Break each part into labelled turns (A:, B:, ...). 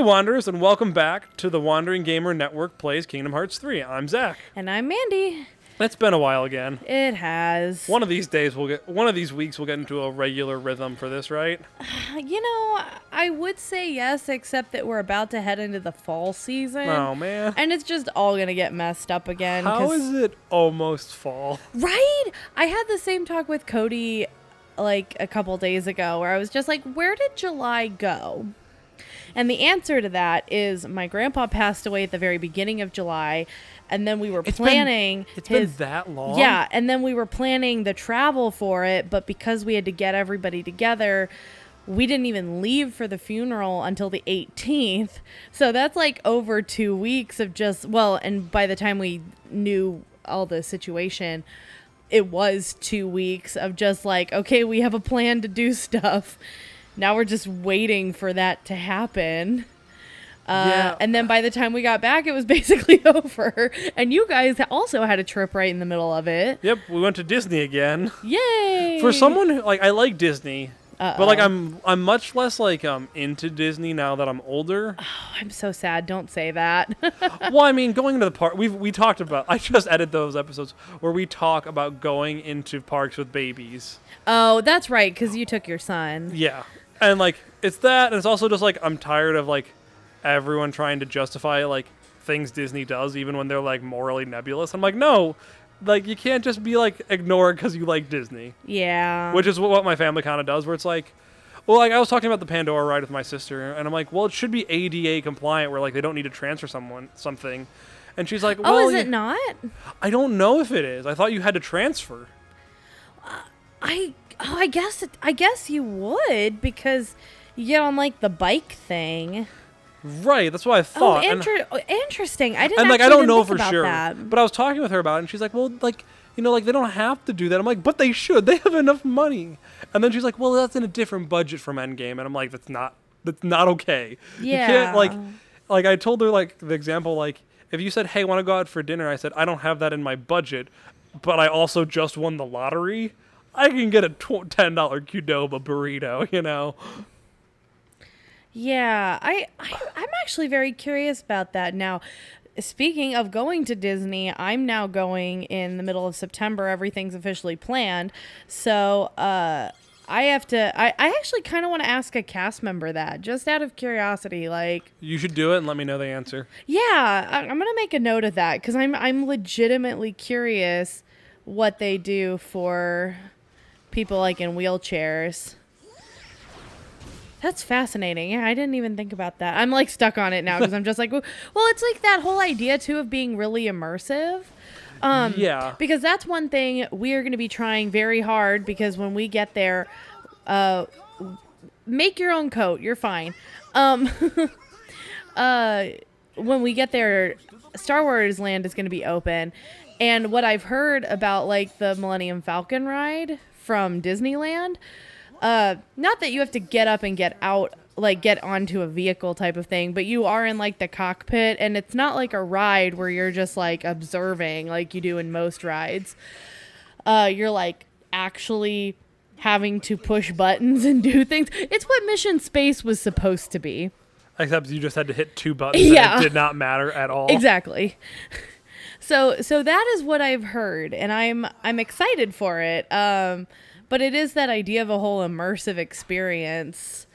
A: Wanderers, and welcome back to the Wandering Gamer Network Plays Kingdom Hearts 3. I'm Zach.
B: And I'm Mandy.
A: It's been a while again.
B: It has.
A: One of these weeks we'll get into a regular rhythm for this, right?
B: You know, I would say yes, except that we're about to head into the fall season.
A: Oh, man.
B: And it's just all going to get messed up again.
A: How is it almost fall?
B: Right? I had the same talk with Cody like a couple days ago where I was just like, where did July go? And the answer to that is my grandpa passed away at the very beginning of July, and then we were planning...
A: It's been that long?
B: Yeah, and then we were planning the travel for it, but because we had to get everybody together, we didn't even leave for the funeral until the 18th. So that's like over 2 weeks of just... Well, and by the time we knew all the situation, it was 2 weeks of just like, okay, we have a plan to do stuff. Now we're just waiting for that to happen.
A: Yeah.
B: And then by the time we got back, it was basically over. And you guys also had a trip right in the middle of it.
A: Yep, we went to Disney again.
B: Yay!
A: For someone who, like, I like Disney,
B: Uh-oh.
A: but like I'm much less like into Disney now that I'm older.
B: Oh, I'm so sad. Don't say that.
A: Well, I mean, going to the park, we talked about, I just edited those episodes where we talk about going into parks with babies.
B: Oh, that's right, because you took your son.
A: Yeah. And, like, it's that, and it's also just, like, I'm tired of, like, everyone trying to justify, like, things Disney does, even when they're, like, morally nebulous. I'm like, no, like, you can't just be, like, ignored because you like Disney.
B: Yeah.
A: Which is what my family kind of does, where it's like, well, like, I was talking about the Pandora ride with my sister, and I'm like, well, it should be ADA compliant, where, like, they don't need to transfer something. And she's like, well...
B: Oh, is it not?
A: I don't know if it is. I thought you had to transfer.
B: I guess you would, because you get on like the bike thing.
A: Right, that's what I thought.
B: Interesting. I didn't.
A: And like,
B: actually
A: I don't
B: even
A: know
B: think
A: for
B: about
A: sure.
B: that.
A: But I was talking with her about it, and she's like, well, like, you know, like, they don't have to do that. I'm like, but they should. They have enough money. And then she's like, well, that's in a different budget from Endgame. And I'm like, that's not okay.
B: Yeah.
A: You can't, like I told her, like, the example, like, if you said, hey, want to go out for dinner? I said, I don't have that in my budget, but I also just won the lottery. I can get a $10 Qdoba burrito, you know?
B: Yeah, I'm actually very curious about that. Now, speaking of going to Disney, I'm now going in the middle of September. Everything's officially planned. So I actually kind of want to ask a cast member that, just out of curiosity. Like,
A: You should do it and let me know the answer.
B: Yeah, I'm going to make a note of that, because I'm legitimately curious what they do for people like in wheelchairs. That's fascinating. Yeah, I didn't even think about that. I'm like stuck on it now because I'm just like, well, it's like that whole idea too of being really immersive.
A: Yeah.
B: Because that's one thing we are going to be trying very hard, because when we get there, make your own coat. You're fine. When we get there, Star Wars Land is going to be open. And what I've heard about like the Millennium Falcon ride from Disneyland, not that you have to get up and get out, like get onto a vehicle type of thing, but you are in like the cockpit, and it's not like a ride where you're just like observing like you do in most rides. You're like actually having to push buttons and do things. It's what Mission Space was supposed to be.
A: Except you just had to hit 2 buttons
B: Yeah.
A: and it did not matter at all.
B: Exactly. So that is what I've heard, and I'm excited for it. But it is that idea of a whole immersive experience.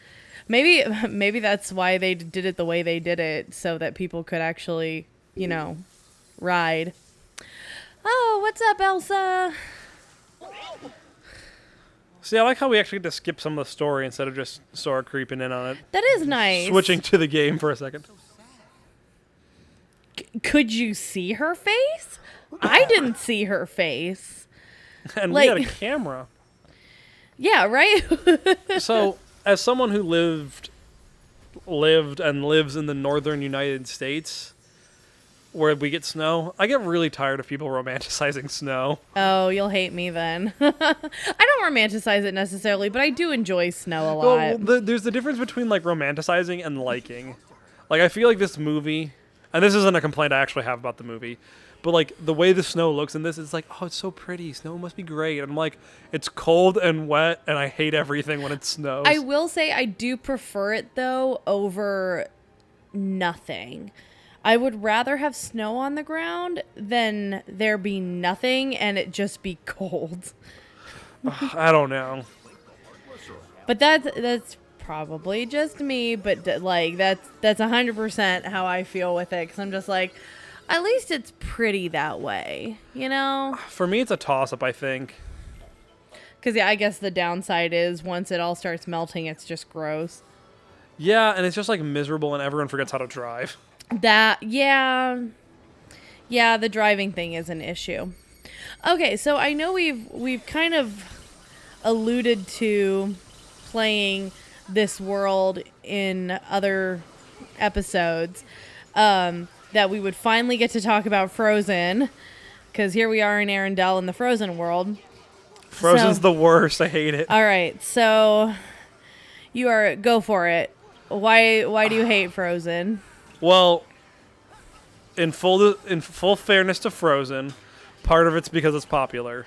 B: Maybe that's why they did it the way they did it, so that people could actually, you know, ride. Oh, what's up, Elsa?
A: See, I like how we actually get to skip some of the story instead of just Sora creeping in on it.
B: That is nice.
A: Switching to the game for a second.
B: Could you see her face? I didn't see her face.
A: And
B: Like-
A: we had a camera.
B: Yeah, right?
A: So, as someone who lived and lives in the northern United States, where we get snow, I get really tired of people romanticizing snow.
B: Oh, you'll hate me then. I don't romanticize it necessarily, but I do enjoy snow a lot.
A: Well, there's the difference between, like, romanticizing and liking. Like, I feel like this movie, and this isn't a complaint I actually have about the movie, but, like, the way the snow looks in this, it's like, oh, it's so pretty. Snow must be great. And I'm like, it's cold and wet, and I hate everything when it snows.
B: I will say I do prefer it, though, over nothing. I would rather have snow on the ground than there be nothing and it just be cold.
A: I don't know.
B: But that's probably just me, but like that's 100% how I feel with it, cuz I'm just like, at least it's pretty that way, you know?
A: For me, it's a toss-up, I think.
B: Cuz yeah, I guess the downside is once it all starts melting, it's just gross.
A: Yeah, and it's just like miserable and everyone forgets how to drive.
B: Yeah, the driving thing is an issue. Okay, so I know we've kind of alluded to playing this world in other episodes, that we would finally get to talk about Frozen, because here we are in Arendelle in the Frozen world.
A: Frozen's the worst. I hate it.
B: All right, so go for it. Why do you hate Frozen?
A: Well, in full fairness to Frozen, part of it's because it's popular,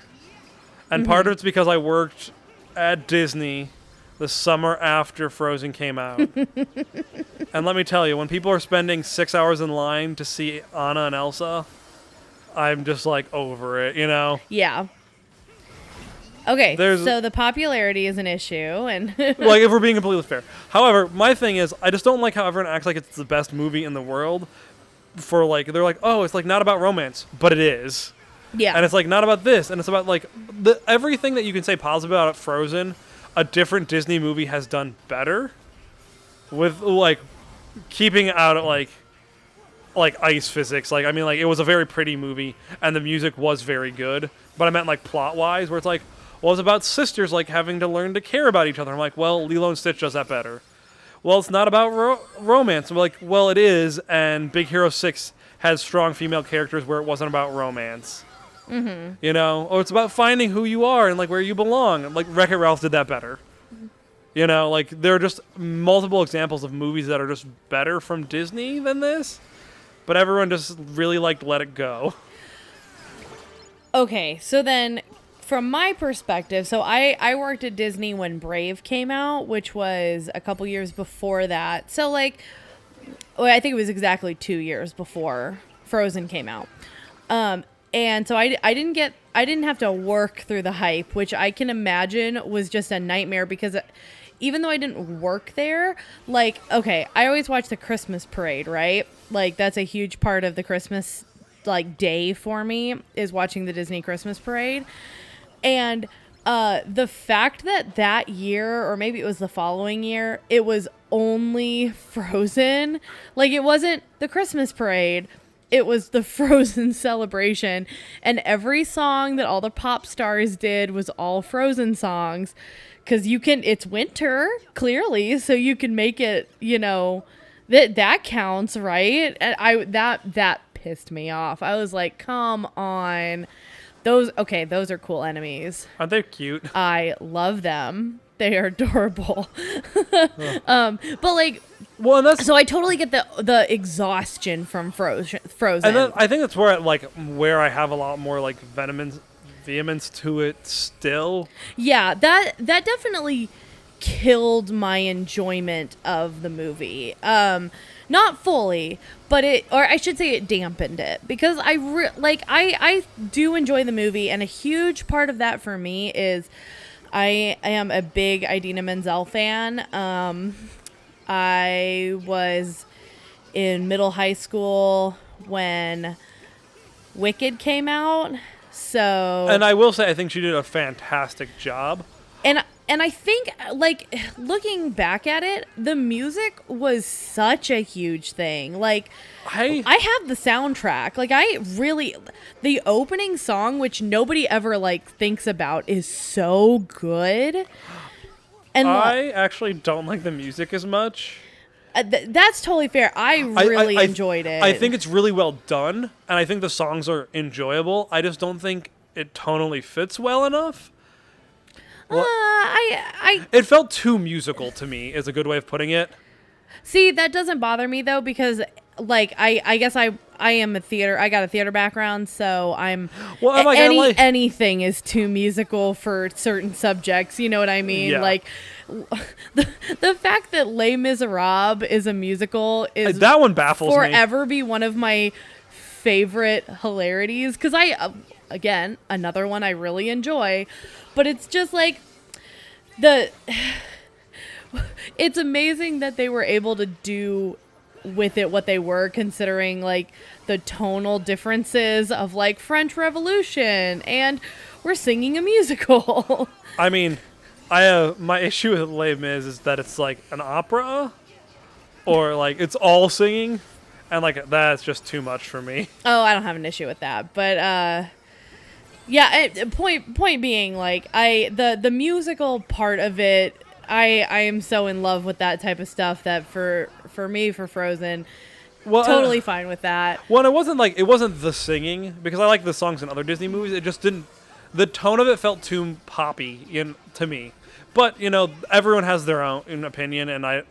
A: and part of it's because I worked at Disney the summer after Frozen came out. And let me tell you, when people are spending 6 hours in line to see Anna and Elsa, I'm just like over it, you know?
B: Yeah. Okay, so the popularity is an issue, and
A: like, if we're being completely fair. However, my thing is, I just don't like how everyone acts like it's the best movie in the world. For like, they're like, oh, it's like not about romance, but it is.
B: yeah,
A: And it's like not about this, and it's about like everything that you can say positive about Frozen. A different Disney movie has done better, with like keeping out like ice physics. Like, I mean, like, it was a very pretty movie, and the music was very good. But I meant like plot wise, where it's like, well, it's about sisters like having to learn to care about each other. I'm like, well, Lilo and Stitch does that better. Well, it's not about romance. I'm like, well, it is, and Big Hero 6 has strong female characters where it wasn't about romance. Mm-hmm. You know? Or it's about finding who you are and, like, where you belong. Like, Wreck-It Ralph did that better. You know? Like, there are just multiple examples of movies that are just better from Disney than this. But everyone just really, like, let it go.
B: Okay, so then, from my perspective, so I worked at Disney when Brave came out, which was a couple years before that. So, like, I think it was exactly 2 years before Frozen came out. And so I didn't have to work through the hype, which I can imagine was just a nightmare, because even though I didn't work there, like, okay, I always watch the Christmas parade, right? Like, that's a huge part of the Christmas, like, day for me, is watching the Disney Christmas parade. And the fact that year, or maybe it was the following year, it was only Frozen. Like, it wasn't the Christmas parade. It was the Frozen celebration. And every song that all the pop stars did was all Frozen songs. Because it's winter, clearly, so you can make it, you know, that counts, right? And that pissed me off. I was like, come on. Those are cool enemies.
A: Aren't they cute?
B: I love them. They are adorable. But like,
A: well, and
B: so I totally get the exhaustion from Frozen.
A: And then I think that's where I have a lot more like vehemence to it still.
B: Yeah, that definitely killed my enjoyment of the movie. Not fully, but I should say it dampened it, because I do enjoy the movie, and a huge part of that for me is I am a big Idina Menzel fan. I was in middle high school when Wicked came out. So,
A: and I will say, I think she did a fantastic job.
B: And I think, like, looking back at it, the music was such a huge thing. Like, I have the soundtrack. Like, the opening song, which nobody ever, like, thinks about, is so good. And
A: I actually don't like the music as much.
B: That's totally fair. I really enjoyed it.
A: I think it's really well done, and I think the songs are enjoyable. I just don't think it tonally fits well enough. Well, it felt too musical to me, is a good way of putting it.
B: See, that doesn't bother me, though, because like I guess I am I got a theater background, so I'm
A: Well, am I gonna lie?
B: anything is too musical for certain subjects, you know what I mean?
A: Yeah.
B: Like the fact that Les Miserables is a musical is
A: That one baffles me.
B: forever be one of my favorite hilarities, because again, another one I really enjoy, but it's just like it's amazing that they were able to do with it what they were, considering like the tonal differences of like French Revolution and we're singing a musical.
A: I mean, I have my issue with Les Mis is that it's like an opera, or like it's all singing, and like that's just too much for me.
B: Oh, I don't have an issue with that, but yeah. Point being, like the musical part of it, I am so in love with that type of stuff that for me, for Frozen,
A: Well,
B: totally fine with that.
A: Well, it wasn't the singing, because I like the songs in other Disney movies. It just didn't. The tone of it felt too poppy to me. But everyone has their own opinion, and I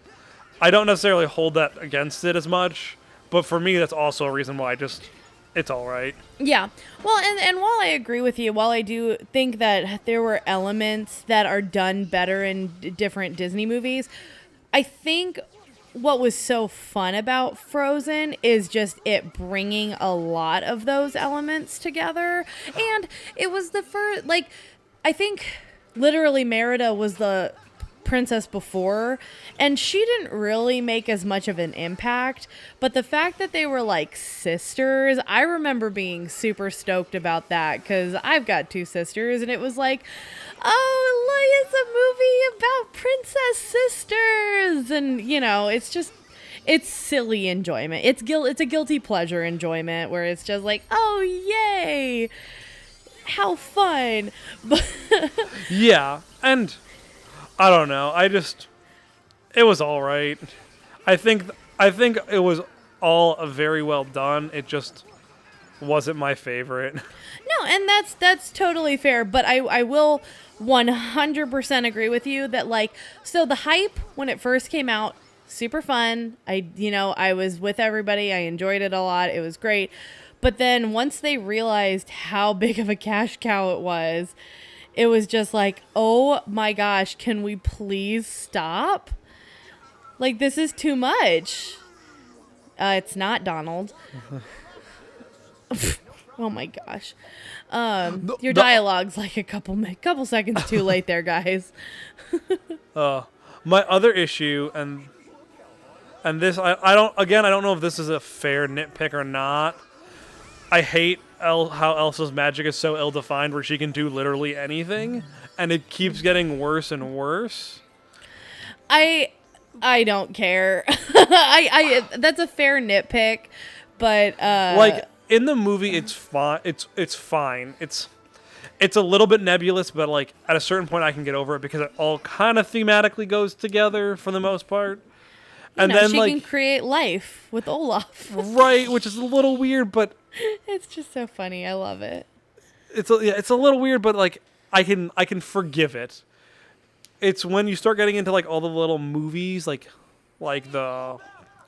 A: don't necessarily hold that against it as much. But for me, that's also a reason why it's all right.
B: Yeah. Well, and while I agree with you, while I do think that there were elements that are done better in different Disney movies, I think what was so fun about Frozen is just it bringing a lot of those elements together. And it was the first, like, I think literally Merida was the princess before, and she didn't really make as much of an impact, but the fact that they were like sisters, I remember being super stoked about that, because I've got two sisters, and it was like, oh, look, it's a movie about princess sisters, and it's silly enjoyment. It's a guilty pleasure enjoyment where it's just like, oh yay, how fun. But
A: Yeah, and I don't know. It was all right. I think it was all very well done. It just wasn't my favorite.
B: no, and that's totally fair, but I will 100% agree with you that, like, so the hype when it first came out, super fun. I was with everybody. I enjoyed it a lot. It was great. But then once they realized how big of a cash cow it was just like, oh my gosh, can we please stop? Like, this is too much. It's not Donald. Oh my gosh. Your dialogue's like a couple seconds too late there, guys.
A: My other issue, and this, I don't know if this is a fair nitpick or not. I hate how Elsa's magic is so ill-defined, where she can do literally anything, and it keeps getting worse and worse. I
B: don't care. I that's a fair nitpick, but
A: like in the movie, it's fine. It's fine. It's a little bit nebulous, but like at a certain point, I can get over it because it all kind of thematically goes together for the most part. And then
B: she can create life with Olaf,
A: right? Which is a little weird, but
B: it's just so funny. I love it.
A: It's a little weird, but like I can forgive it. It's when you start getting into like all the little movies, like the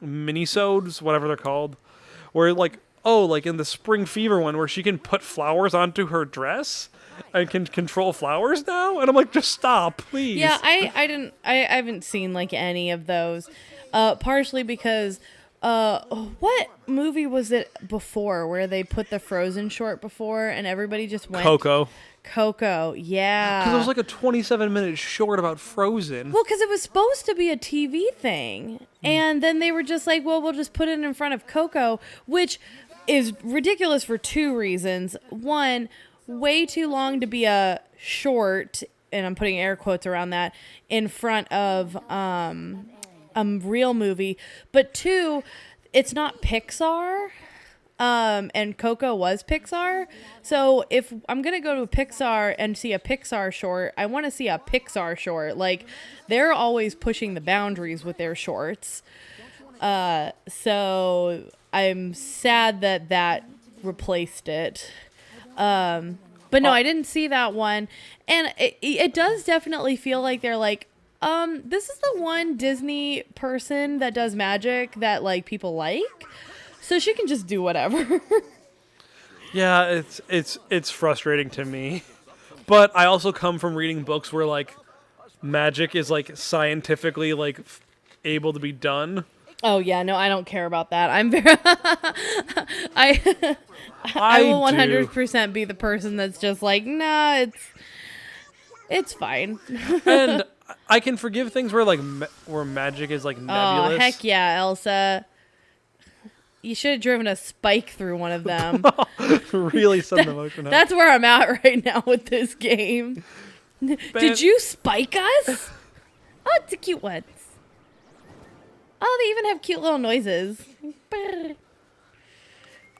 A: minisodes, whatever they're called, where like in the Spring Fever one, where she can put flowers onto her dress and can control flowers now, and I'm like, just stop, please.
B: Yeah, I haven't seen like any of those, partially because what movie was it before where they put the Frozen short before and everybody just went Coco, yeah.
A: Because it was like a 27-minute short about Frozen.
B: Well, because it was supposed to be a TV thing. And then they were just like, well, we'll just put it in front of Coco, which is ridiculous for two reasons. One, way too long to be a short, and I'm putting air quotes around that, in front of a real movie. But two, it's not Pixar. And Coco was Pixar. So if I'm going to go to a Pixar and see a Pixar short, I want to see a Pixar short. Like, they're always pushing the boundaries with their shorts. So I'm sad that replaced it. But no, I didn't see that one. And it does definitely feel like they're like This is the one Disney person that does magic that like people like, so she can just do whatever.
A: Yeah, it's frustrating to me. But I also come from reading books where like magic is like scientifically like able to be done.
B: Oh yeah, no, I don't care about that. I'm very I will 100% be the person that's just like, nah, it's fine.
A: And I can forgive things where like where magic is like nebulous.
B: Oh, heck yeah, Elsa. You should have driven a spike through one of them.
A: Really send the motion up.
B: That's where I'm at right now with this game. Did you spike us? Oh, it's a cute one. Oh, they even have cute little noises.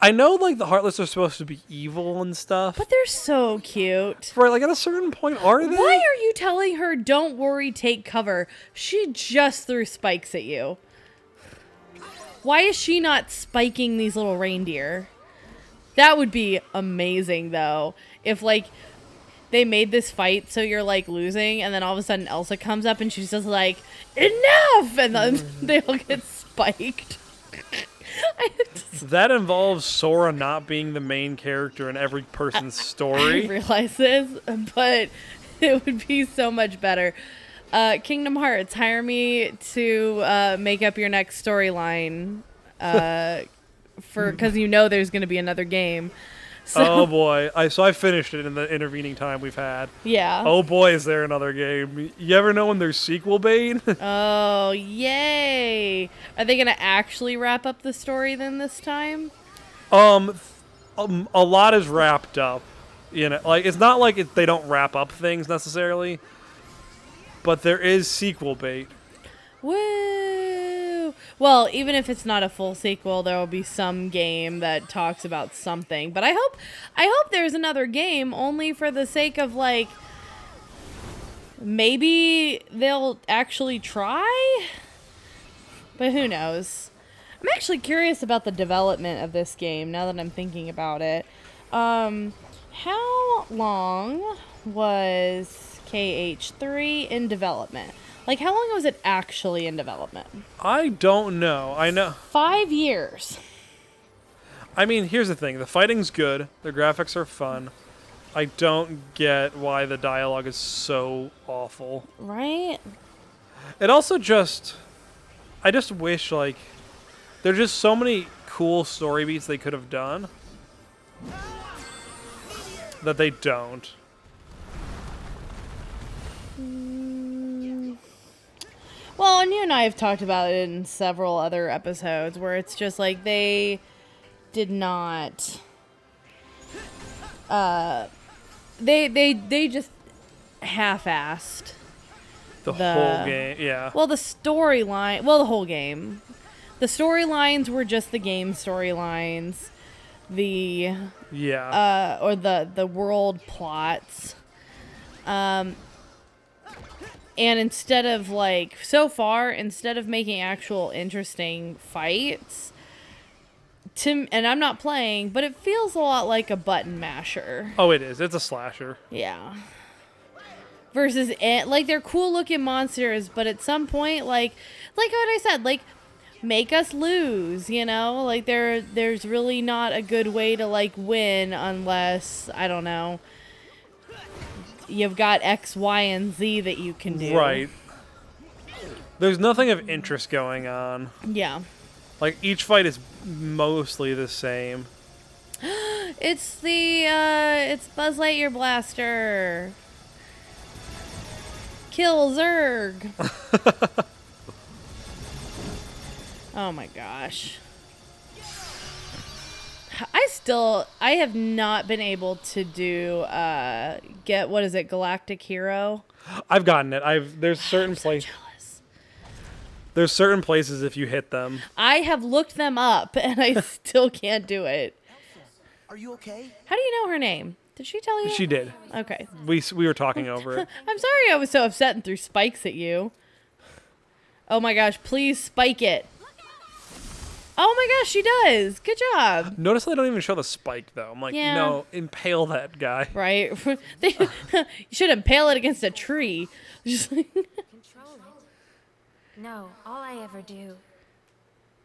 A: I know like the Heartless are supposed to be evil and stuff.
B: But they're so cute.
A: Right, like at a certain point, are they?
B: Why are you telling her, don't worry, take cover? She just threw spikes at you. Why is she not spiking these little reindeer? That would be amazing, though. If, like, they made this fight so you're, like, losing, and then all of a sudden Elsa comes up and she's just like, enough! And then they all get spiked.
A: That involves Sora not being the main character in every person's story.
B: I realize this, but it would be so much better. Kingdom Hearts, hire me to make up your next storyline because you know there's going to be another game. So,
A: oh boy, I finished it in the intervening time we've had.
B: Yeah.
A: Oh boy, is there another game? You ever know when there's sequel bait?
B: Oh, yay! Are they going to actually wrap up the story then this time?
A: A lot is wrapped up. You know, like it's not like they don't wrap up things necessarily, but there is sequel bait.
B: Woo! Well, even if it's not a full sequel, there will be some game that talks about something. But I hope there's another game only for the sake of like maybe they'll actually try. But who knows? I'm actually curious about the development of this game now that I'm thinking about it. How long was KH3 in development? Like, how long was it actually in development?
A: I don't know. I know
B: 5 years.
A: I mean, here's the thing. The fighting's good. The graphics are fun. I don't get why the dialogue is so awful.
B: Right?
A: It also I just wish, like, there's just so many cool story beats they could have done that they don't.
B: Well, and you and I have talked about it in several other episodes where it's just like they did not they just half-assed
A: The whole game, yeah.
B: Well, the storyline, the whole game. The storylines were just the game storylines.
A: Yeah.
B: Or the world plots. And instead of instead of making actual interesting fights, and I'm not playing, but it feels a lot like a button masher.
A: Oh, it is. It's a slasher.
B: Yeah. Versus, like, they're cool looking monsters, but at some point, like what I said, like, make us lose, you know? Like, there's really not a good way to, like, win unless, I don't know, you've got X, Y, and Z that you can do.
A: Right. There's nothing of interest going on.
B: Yeah.
A: Like, each fight is mostly the same.
B: It's Buzz Lightyear Blaster. Kill Zurg. Oh my gosh. I have not been able to do get, what is it, Galactic Hero?
A: I've gotten it. There's certain places. There's certain places if you hit them.
B: I have looked them up and I still can't do it.
C: Are you okay?
B: How do you know her name? Did she tell you?
A: She did.
B: Okay.
A: We were talking over it.
B: I'm sorry I was so upset and threw spikes at you. Oh my gosh, please spike it. Oh my gosh, she does. Good job.
A: Notice they don't even show the spike, though. I'm like,
B: Yeah.
A: no, impale that guy.
B: Right? You should impale it against a tree. Just like
D: control it. No, all I ever do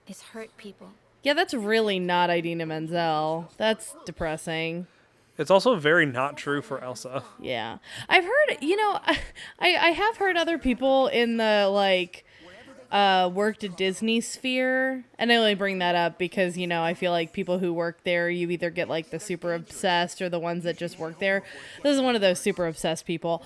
D: is hurt people.
B: Yeah, that's really not Idina Menzel. That's depressing.
A: It's also very not true for Elsa.
B: Yeah. I've heard, I have heard other people in the, like, worked at Disney sphere, and I only bring that up because, I feel like people who work there, you either get, like, the super obsessed or the ones that just work there. This is one of those super obsessed people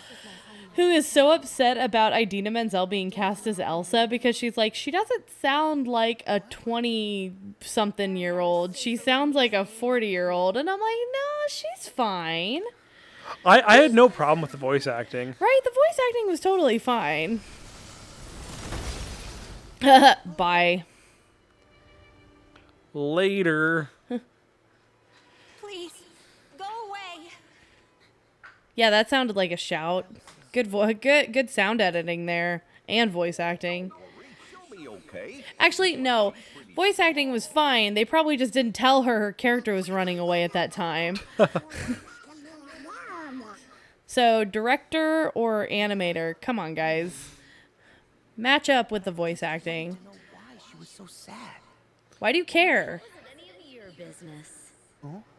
B: who is so upset about Idina Menzel being cast as Elsa because she's like, she doesn't sound like a 20-something-year-old. She sounds like a 40-year-old. And I'm like, no, she's fine.
A: I had no problem with the voice acting.
B: Right? The voice acting was totally fine. Bye.
A: Later.
D: Please, go away.
B: Yeah, that sounded like a shout. Good sound editing there and voice acting. Actually, no. Voice acting was fine. They probably just didn't tell her character was running away at that time. So, director or animator? Come on, guys. Match up with the voice acting.
C: I don't know why she was so sad.
B: Why do you care?
E: Any of your business.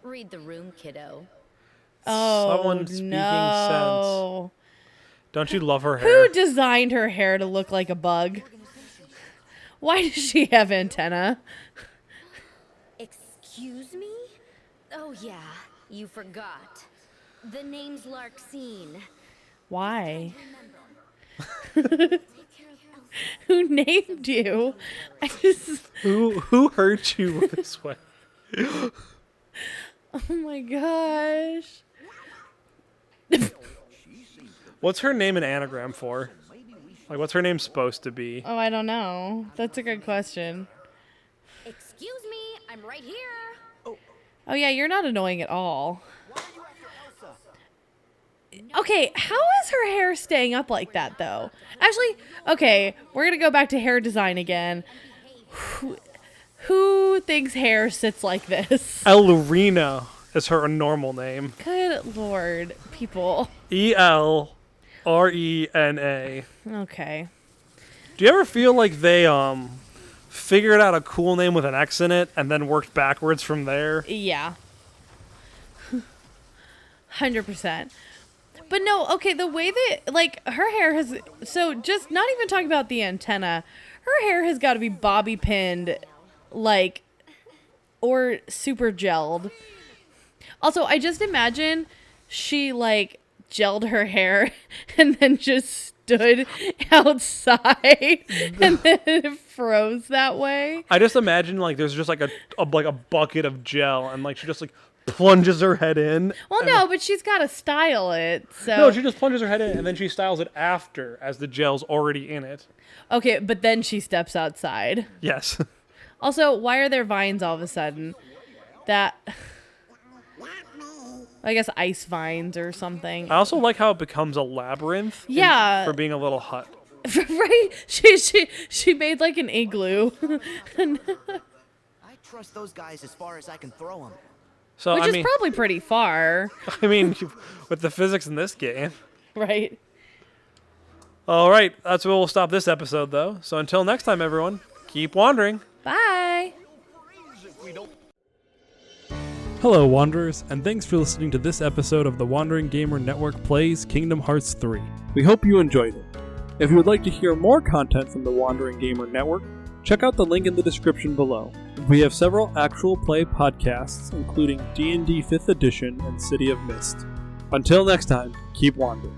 E: Read the room, kiddo.
B: Oh,
A: Someone speaking
B: no.
A: sense. Don't you love her hair?
B: Who designed her hair to look like a bug? Why does she have antenna?
E: Excuse me? Oh, yeah, you forgot. The name's Larksine.
B: Why? Who named you?
A: Who hurt you this way?
B: Oh my gosh.
A: What's her name an anagram for? Like, what's her name supposed to be?
B: Oh, I don't know. That's a good question.
E: Excuse me, I'm right here.
B: Oh yeah, you're not annoying at all. Okay, how is her hair staying up like that, though? Actually, okay, we're going to go back to hair design again. Who thinks hair sits like this?
A: Elrina is her normal name.
B: Good lord, people.
A: Elrena.
B: Okay.
A: Do you ever feel like they figured out a cool name with an X in it and then worked backwards from there?
B: Yeah. 100%. But no, okay, the way that, like, her hair has, so just not even talking about the antenna, her hair has got to be bobby pinned, like, or super gelled. Also, I just imagine she, like, gelled her hair and then just stood outside and then it froze that way.
A: I just imagine, like, there's just, like, a bucket of gel and, like, she just, like, plunges her head in.
B: Well, no, but she's got to style it, so.
A: No, she just plunges her head in and then she styles it after as the gel's already in it.
B: Okay, but then she steps outside.
A: Yes.
B: Also, why are there vines all of a sudden? That, I guess ice vines or something.
A: I also like how it becomes a labyrinth.
B: Yeah.
A: For being a little hut.
B: Right? She made like an igloo.
C: I trust those guys as far as I can throw them.
A: So,
B: Which
A: I
B: is
A: mean,
B: probably pretty far.
A: I mean, with the physics in this game.
B: Right?
A: All right, that's where we'll stop this episode, though. So until next time, everyone, keep wandering.
B: Bye.
A: Hello, Wanderers, and thanks for listening to this episode of the Wandering Gamer Network Plays Kingdom Hearts 3. We hope you enjoyed it. If you would like to hear more content from the Wandering Gamer Network, check out the link in the description below. We have several actual play podcasts, including D&D 5th Edition and City of Mist. Until next time, keep wandering.